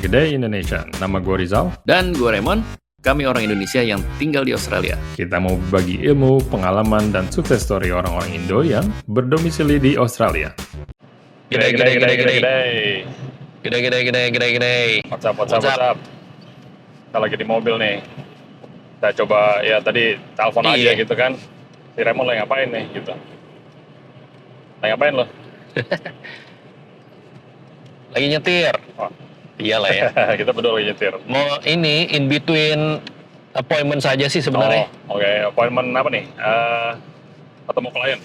Gede Indonesia. Nama gue Rizal. Dan gue Raymond, kami orang Indonesia yang tinggal di Australia. Kita mau berbagi ilmu, pengalaman, dan sukses story orang-orang Indo yang berdomisili di Australia. Gede. What's up? Kita lagi di mobil nih. Kita coba, ya tadi telepon aja gitu kan. Si Raymond lagi ngapain nih gitu. Lagi ngapain lo? Lagi nyetir. Oh. Iyalah ya. Kita berdua lagi nyetir. Mau ini in between appointment saja sih sebenarnya. Oke. Appointment apa nih? Ketemu klien.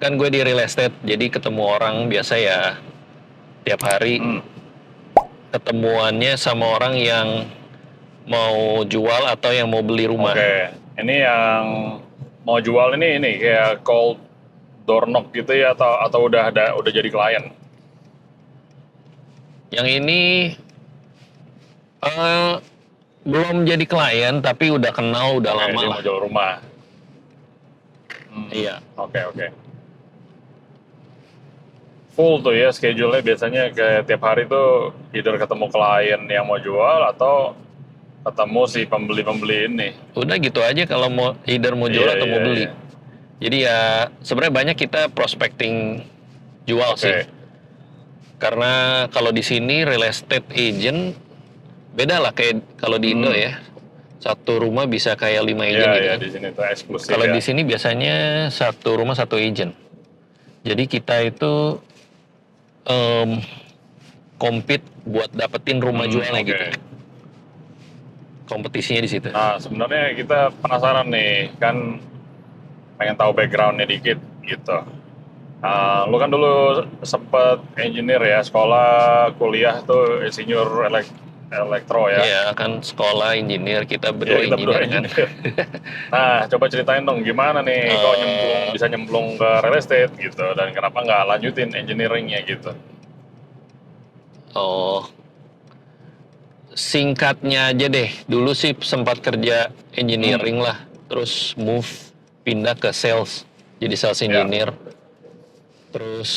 Kan gue di real estate, jadi ketemu orang biasa ya tiap hari. Ketemuannya sama orang yang mau jual atau yang mau beli rumah. Oke. Ini yang mau jual ini kayak cold door knock gitu ya atau udah jadi klien? Yang ini belum jadi klien tapi udah kenal udah lama dia lah. Mau jual rumah. Iya. Oke. Full tuh ya schedule-nya biasanya kayak tiap hari tuh either ketemu klien yang mau jual atau ketemu si pembeli ini. Udah gitu aja kalau mau either mau jual atau mau beli. Iya. Jadi ya sebenarnya banyak kita prospecting jual sih. Karena kalau di sini real estate agent beda lah kayak kalau di Indo ya. Satu rumah bisa kayak 5 agent gitu. Iya, di sini tuh eksklusif. Kalau di sini biasanya satu rumah satu agent. Jadi kita itu compete buat dapetin rumah jualnya gitu. Kompetisinya di situ. Nah, sebenarnya kita penasaran nih, kan pengen tahu background-nya dikit gitu. Lu kan dulu sempet engineer ya, sekolah, kuliah tuh insinyur elektro ya. Iya, kan sekolah engineer, kita berdua engineer kan. Nah, coba ceritain dong gimana nih kok bisa nyemplung ke real estate gitu, dan kenapa nggak lanjutin engineering-nya gitu. Oh, singkatnya aja deh. Dulu sih sempat kerja engineering lah, terus pindah ke sales, jadi sales engineer. Terus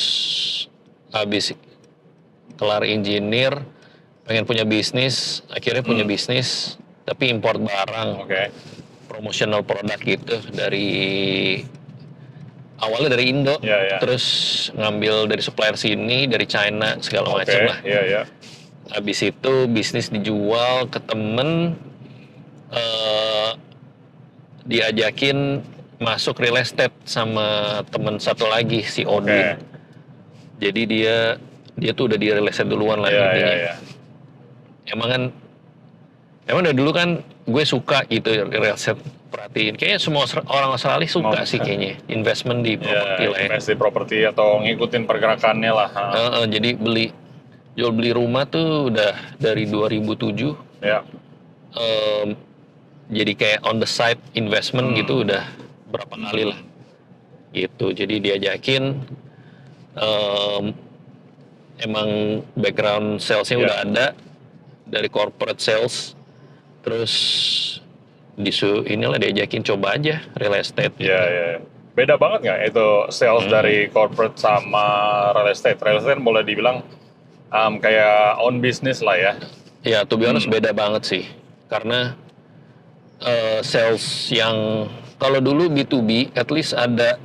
habis kelar engineer, pengen punya bisnis, akhirnya punya bisnis, tapi import barang, promotional product gitu awalnya dari Indo, terus ngambil dari supplier sini, dari China segala macam lah. Habis itu bisnis dijual ke temen, diajakin masuk real estate sama temen satu lagi si Odin. Jadi dia tuh udah di real estate duluan lah intinya. Emang dari dulu kan gue suka gitu real estate, perhatiin. Kayaknya semua orang Australia suka sih kayaknya investment di properti lah ya. Invest di properti atau ngikutin pergerakannya lah. Jadi jual beli rumah tuh udah dari 2007. Jadi kayak on the side investment gitu udah berapa kali lah gitu. Jadi diajakin, emang background salesnya udah ada dari corporate sales, terus diajakin coba aja real estate. Beda banget nggak itu sales dari corporate sama real estate? Real estate boleh dibilang kayak own business lah ya. Ya, to be honest beda banget sih, karena sales yang kalau dulu B2B, at least ada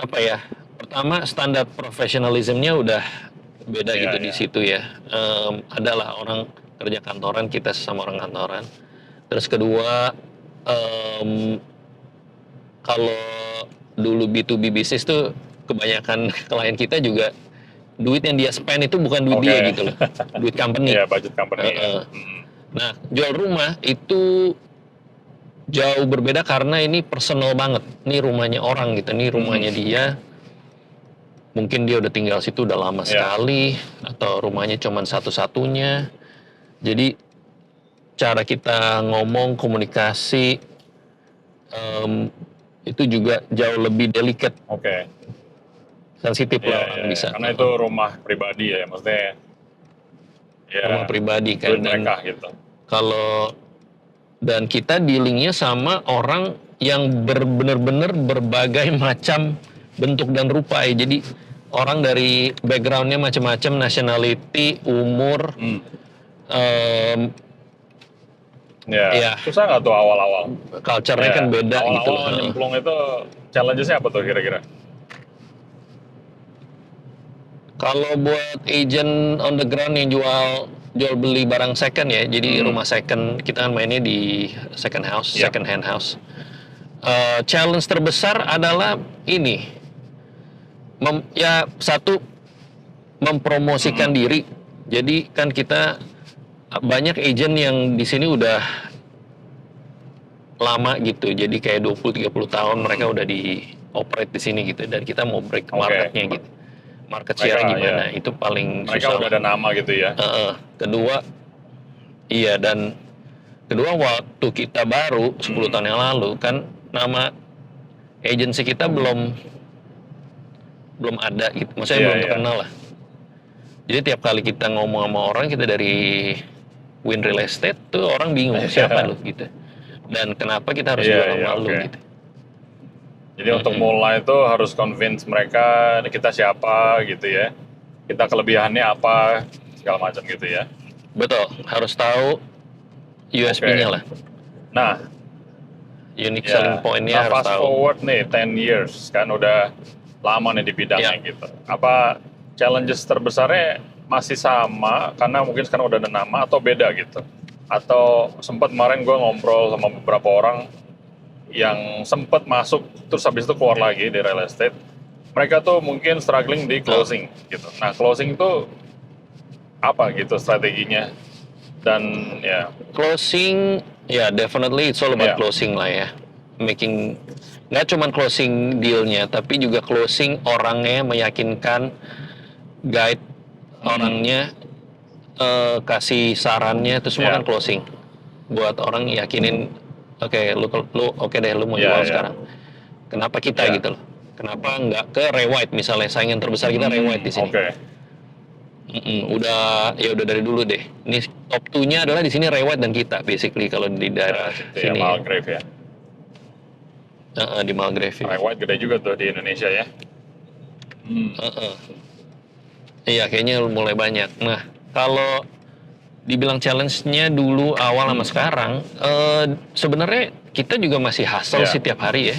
apa ya? Pertama standar profesionalismnya udah beda gitu di situ ya. Adalah orang kerja kantoran, kita sama orang kantoran. Terus kedua, kalau dulu B2B bisnis tuh kebanyakan klien kita juga duit yang dia spend itu bukan duit dia gitu loh, duit company. Budget company. Nah, jual rumah itu jauh berbeda karena ini personal banget. Ini rumahnya orang gitu, ini rumahnya dia. Mungkin dia udah tinggal situ udah lama sekali, atau rumahnya cuma satu-satunya. Jadi cara kita ngomong, komunikasi itu juga jauh lebih delicate. Sensitif lah orang bisa. Karena itu rumah pribadi ya, maksudnya. Rumah pribadi kan. Mereka gitu. Dan kita dealingnya sama orang yang benar-benar berbagai macam bentuk dan rupa ya. Jadi orang dari backgroundnya macam-macam, nationality, umur, ya susah nggak tuh awal-awal? culture-nya kan beda gitu loh. Awal-awal nyemplung itu challenge-nya apa tuh kira-kira? Kalau buat agent on the ground yang jual beli barang second ya, jadi rumah second, kita kan mainnya di second house, second hand house. Challenge terbesar adalah ini, satu mempromosikan diri. Jadi kan kita banyak agent yang di sini udah lama gitu, jadi kayak 20-30 tahun mereka udah di operate di sini gitu, dan kita mau break marketnya gitu. Market share gimana, itu paling mereka susah. Udah ada nama gitu ya. Kedua waktu kita baru 10 tahun yang lalu kan nama agensi kita belum ada gitu, maksudnya belum terkenal lah. Jadi tiap kali kita ngomong sama orang kita dari Win Real Estate tuh orang bingung siapa lu gitu, dan kenapa kita harus jual sama lu gitu. Jadi untuk mulai itu harus convince mereka kita siapa gitu ya, kita kelebihannya apa segala macam gitu ya. Betul, harus tahu USP-nya lah. Nah, unique selling point-nya harus tahu. Fast forward nih 10 years kan udah lama nih di bidangnya gitu. Apa challenges terbesarnya masih sama karena mungkin sekarang udah ada nama atau beda gitu? Atau sempat kemarin gue ngobrol sama beberapa orang yang sempat masuk terus habis itu keluar lagi di real estate, mereka tuh mungkin struggling di closing gitu. Nah, closing itu apa gitu strateginya? Dan closing definitely it's all about closing lah ya, making nggak cuma closing dealnya tapi juga closing orangnya, meyakinkan, guide orangnya, kasih sarannya, itu semua kan closing buat orang yakinin. Lu oke deh, lu mau jual sekarang. Kenapa kita gitu loh? Kenapa nggak ke Rewide misalnya, saingan terbesar kita Rewide di sini. Udah dari dulu deh. Ini top 2-nya adalah di sini Rewide dan kita basically kalau di daerah sini. Malgrave ya. Di Malgrave. Rewide gede juga tuh di Indonesia ya. Iya, kayaknya mulai banyak. Nah, kalau dibilang challenge-nya dulu awal sama sekarang, sebenarnya kita juga masih hustle sih tiap hari ya,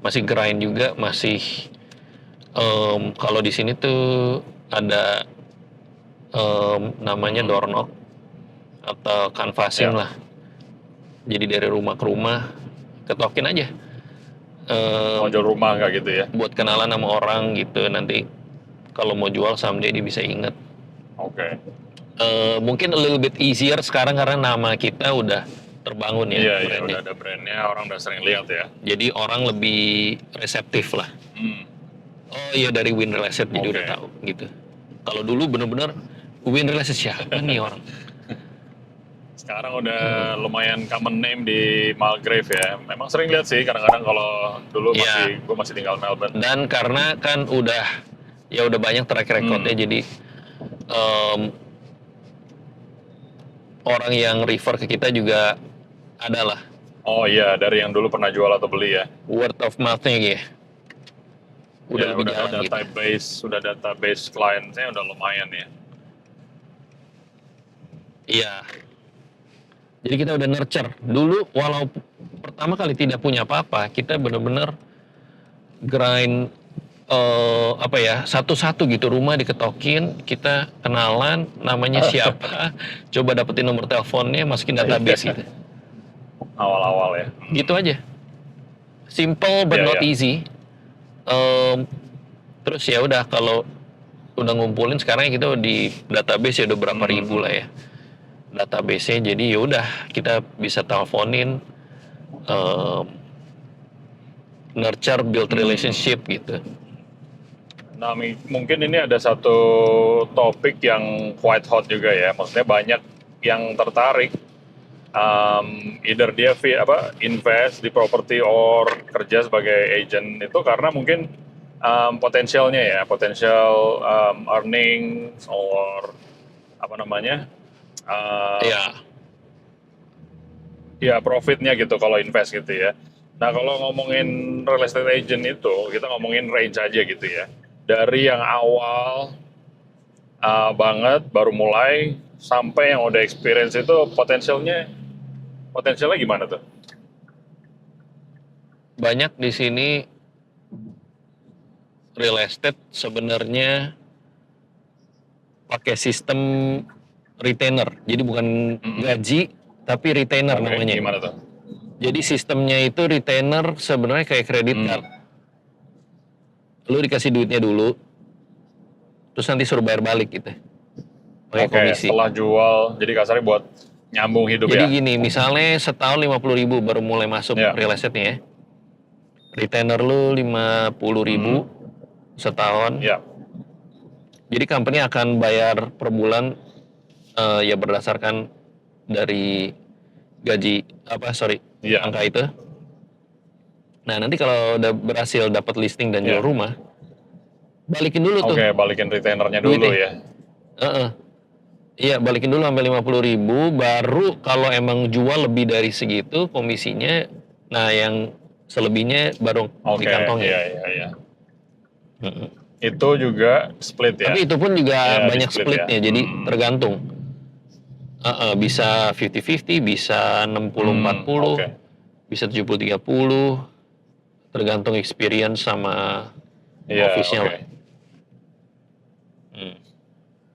masih grind juga, masih kalau di sini tuh ada namanya door knock atau canvassing lah, jadi dari rumah ke rumah ketokin aja, mau jual rumah nggak gitu ya, buat kenalan sama orang gitu, nanti kalau mau jual someday dia bisa inget. Mungkin a little bit easier sekarang karena nama kita udah terbangun ya. Iya, udah ada brandnya, orang udah sering lihat ya. Jadi orang lebih reseptif lah. Oh iya, dari Win Real Estate jadi udah tahu gitu. Kalau dulu bener-bener Win Real Estate siapa nih orang? Sekarang udah lumayan common name di Malgrave ya. Memang sering lihat sih kadang-kadang kalau dulu gue masih tinggal Melbourne. Dan karena kan udah banyak track record-nya, jadi orang yang refer ke kita juga adalah. Oh iya, dari yang dulu pernah jual atau beli ya. Word of mouth-nya gitu. Udah database client-nya udah lumayan ya. Iya. Jadi kita udah nurture. Dulu walau pertama kali tidak punya apa-apa, kita benar-benar grind satu-satu gitu, rumah diketokin, kita kenalan, namanya siapa, coba dapetin nomor teleponnya, masukin database gitu. Awal-awal ya. Gitu aja. Simple but not easy. Terus ya udah, kalau udah ngumpulin sekarang kita di database ya udah berapa ribu lah ya database-nya, jadi ya udah kita bisa teleponin, nurture, build relationship gitu. Nah, mungkin ini ada satu topik yang quite hot juga ya, maksudnya banyak yang tertarik, either dia invest di properti or kerja sebagai agent itu karena mungkin potensial earnings or profitnya gitu kalau invest gitu ya. Nah, kalau ngomongin real estate agent itu kita ngomongin range aja gitu ya. dari yang awal banget baru mulai sampai yang udah experience itu potensialnya gimana tuh? Banyak di sini real estate sebenarnya pakai sistem retainer. Jadi bukan gaji, tapi retainer Oke, namanya. gimana tuh? Jadi sistemnya itu retainer sebenarnya kayak kredit card. Lu dikasih duitnya dulu, terus nanti suruh bayar balik gitu. Pakai Oke, komisi. setelah jual, jadi kasarnya buat nyambung hidup Jadi ya? gini, misalnya setahun 50.000 baru mulai masuk Ya. real estate-nya ya. Retainer lu 50.000 setahun. Ya, Jadi company akan bayar per bulan ya berdasarkan dari gaji Iya. angka itu. Nah nanti kalau udah berhasil dapat listing dan jual Iya. rumah, balikin dulu tuh Oke, balikin retainernya dulu duitnya. ya. Iya balikin dulu sampai 50.000, baru kalau emang jual lebih dari segitu komisinya, nah yang selebihnya baru Oke, dikantongin. iya. Itu juga split ya? Tapi itu pun juga Iya, banyak di-split ya. splitnya, jadi tergantung. Bisa 50-50, bisa 60-40, Oke. bisa 70-30, tergantung experience sama Iya, office-nya oke. lah.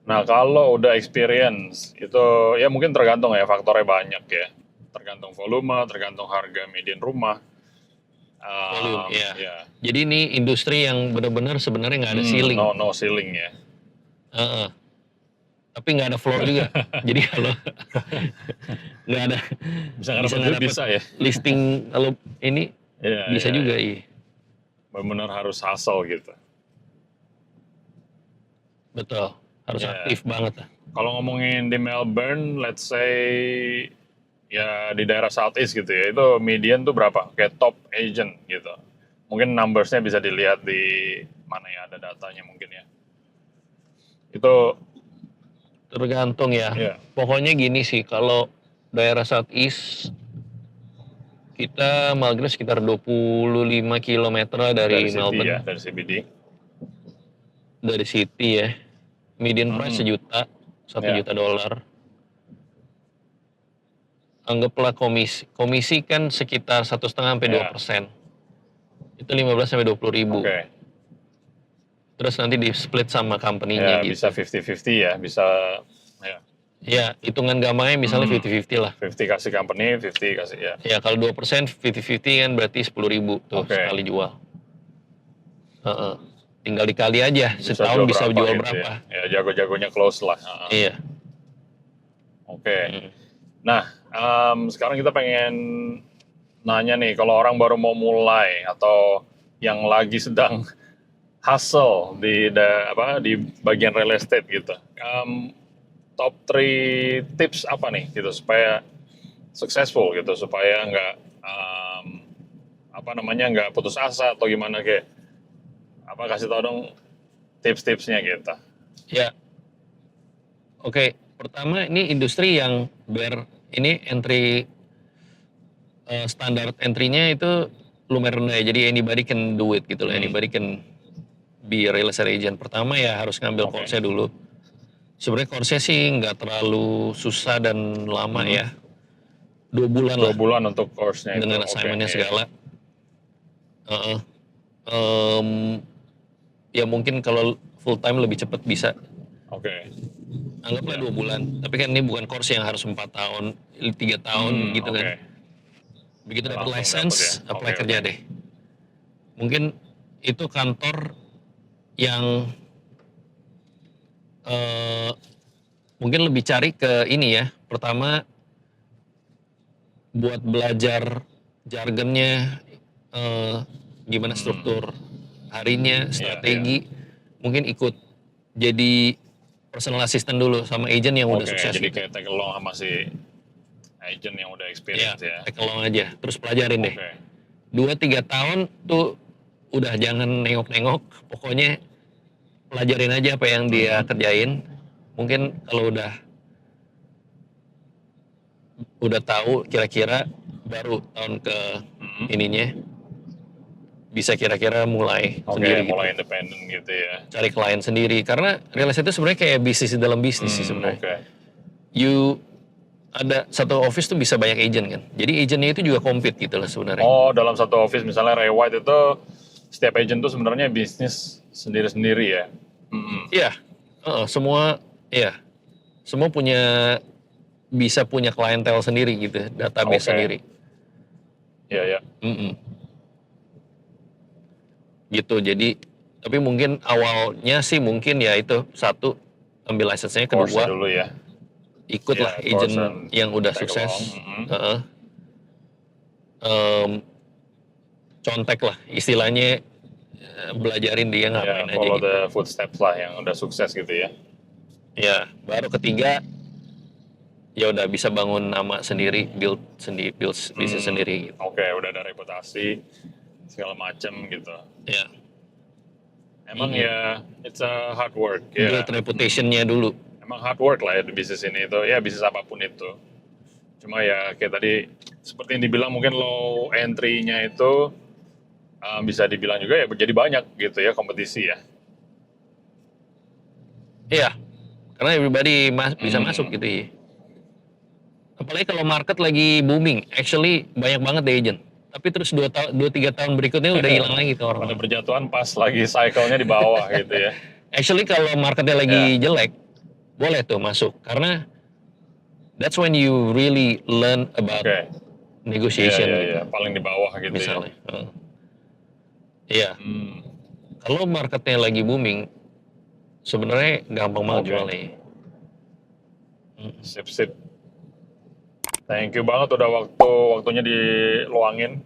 Nah, kalau udah experience, itu ya mungkin tergantung ya, faktornya banyak ya. Tergantung volume, tergantung harga median rumah. Volume, ya. Ya. Jadi ini industri yang benar-benar sebenarnya nggak ada ceiling. No ceiling ya. Tapi nggak ada floor juga. Jadi kalau nggak ada Bisa nggak dapat duit bisa ya. listing kalau ini Iya, bisa iya, juga iya. iya. Benar-benar harus hustle gitu. Betul, harus Ya. aktif banget lah. Kalau ngomongin di Melbourne, let's say ya di daerah Southeast gitu ya, itu median tuh berapa? Kayak top agent gitu. Mungkin numbersnya bisa dilihat di mana ya, ada datanya mungkin ya. Itu Tergantung ya. Iya. Pokoknya gini sih, kalau daerah Southeast kita Malgres sekitar 25 km dari city Melbourne. ya, dari CBD. Dari city ya. Median price $1 Ya. juta. Anggaplah komisi kan sekitar 1,5 sampai 2%. Itu 15 sampai 20.000. Oke. Terus nanti di split sama company-nya Ya, gitu. bisa 50-50 ya, bisa ya. Ya, hitungan gampangnya misalnya 50-50 lah. 50 kasih company, 50 kasih ya. Ya, kalau 2% 50-50 kan berarti 10.000 tuh sekali jual. Tinggal dikali aja, setahun bisa jual gitu berapa. Ya, jago-jagonya close lah. Iya. Oke. Nah, sekarang kita pengen nanya nih, kalau orang baru mau mulai atau yang lagi sedang hustle di bagian real estate gitu, top 3 tips apa nih gitu supaya successful gitu, supaya nggak nggak putus asa atau gimana, kayak kasih tau dong tips-tipsnya gitu. Ya. Oke, pertama ini industri yang ini entry standar entry-nya itu lumayan rendah ya. Jadi anybody can do it gitu loh. Anybody can be a real estate agent. Pertama ya harus ngambil course-nya dulu. Sebenarnya course-nya sih nggak terlalu susah dan lama ya. 2 bulan lah. 2 bulan untuk course-nya itu. Dengan assignment-nya segala. Ya mungkin kalau full time lebih cepat bisa. Oke. Anggaplah 2 bulan. Tapi kan ini bukan course yang harus 4 tahun, 3 tahun gitu kan. Begitu dapat license, apply kerja deh. Mungkin itu kantor yang mungkin lebih cari ke ini ya. Pertama buat belajar jargonnya, gimana struktur harinya, strategi. Mungkin ikut jadi personal assistant dulu sama agent yang udah sukses. Jadi kayak tag along sama si agent yang udah experience ya. Tag along aja, terus pelajarin deh. 2-3 tahun tuh udah jangan nengok-nengok, pokoknya pelajarin aja apa yang dia kerjain. Mungkin kalau udah tahu kira-kira, baru tahun ke ininya bisa kira-kira mulai Oke, sendiri mulai gitu. independen gitu ya. Cari klien sendiri. Karena real estate itu sebenarnya kayak bisnis di dalam bisnis sih sebenarnya. Oke. You ada satu office tuh bisa banyak agent kan. Jadi agentnya itu juga compete gitu lah sebenarnya. Oh, dalam satu office misalnya Ray White itu setiap agent tuh sebenarnya bisnis sendiri-sendiri ya. Iya, semua semua bisa punya klientel sendiri gitu, database Oke. sendiri. Iya, ya. Gitu. Jadi tapi mungkin awalnya sih mungkin ya itu satu ambil license-nya, Course-nya kedua dulu ya. ikutlah Ya, course agent and yang udah tag sukses. along. Contek lah istilahnya, belajarin dia Ya, ngapain aja follow gitu. the footsteps lah yang udah sukses gitu ya. Ya, baru ketiga ya udah bisa bangun nama sendiri, build bisnis sendiri gitu. Oke, udah ada reputasi segala macem gitu. Ya, Emang ya, it's a hard work ya. build reputation-nya dulu. Emang hard work lah ya di bisnis ini itu, ya bisnis apapun itu. Cuma ya kayak tadi seperti yang dibilang mungkin low entry-nya itu bisa dibilang juga ya jadi banyak gitu ya kompetisi ya. Iya, karena everybody bisa masuk gitu ya. Apalagi kalau market lagi booming, actually banyak banget deh agent. Tapi terus 2-3 tahun berikutnya udah hilang lagi tuh orang. Pada berjatuhan pas lagi cycle-nya di bawah gitu ya. Actually kalau marketnya lagi jelek, boleh tuh masuk. Karena that's when you really learn about negotiation gitu. Paling di bawah gitu Misalnya. ya. Iya. Kalau marketnya lagi booming, sebenarnya gampang banget jualnya. Sip. Thank you banget udah waktunya diluangin.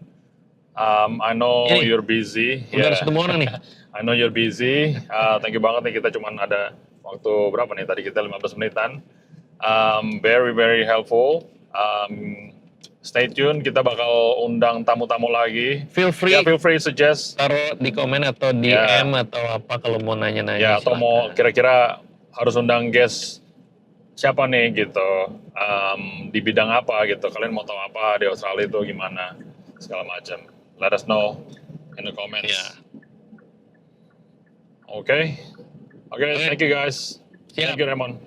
I know you're busy. Udah harus ketemu orang nih. I know you're busy. Thank you banget nih, kita cuman ada waktu berapa nih? Tadi kita 15 menitan. Very very helpful. Stay tune, kita bakal undang tamu-tamu lagi. Feel free suggest. Taruh di komen atau DM atau apa kalau mau nanya-nanya. Ya, atau mau kira-kira harus undang guest siapa nih gitu, di bidang apa gitu, kalian mau tahu apa di Australia itu gimana, segala macam. Let us know in the comments. Okay, thank you guys. Siap. Thank you Raymond.